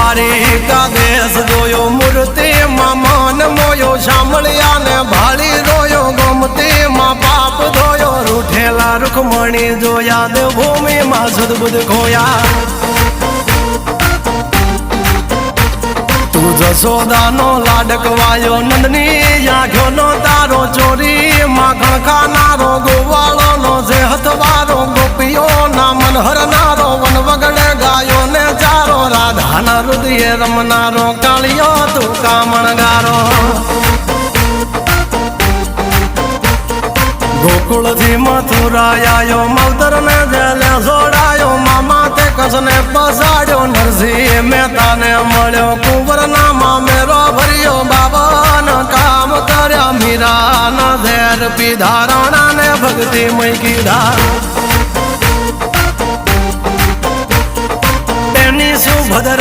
દ્વારિકા દેશ જોયો મૂર્તિ માં મન મોયો સાંભળ્યા ને ભાળી રોયો ગમતી માં પાપ ધોયો રૂઠેલા રૂખમણી જોયા દેવભૂમિ માં સદબુદ્ધ ખોયા તું જશોદાનો લાડકવાયો નંદની આંખો નો તારો ચોરી માખણ ખાનારો ગોવાળો નો જે હથવારો ગોપીઓ ના મન હરનારો વન વગડે ગાયો ને ચારો રાધાના હૃદય રમનારો કાળિયો તું કામણગારો ગોકુળ થી મથુરા આયો માવતર ને જેલે જોડાયો મામા તે કસને પસાડ્યો નરસિંહ મહેતા ને મળ્યો કુંવર ના મામેરો ભર્યો બાબા કામ કર્યા મીરા ના ઝેર પીધા રાણા ને ભક્તિ મય કીધા એની સુભદ્રા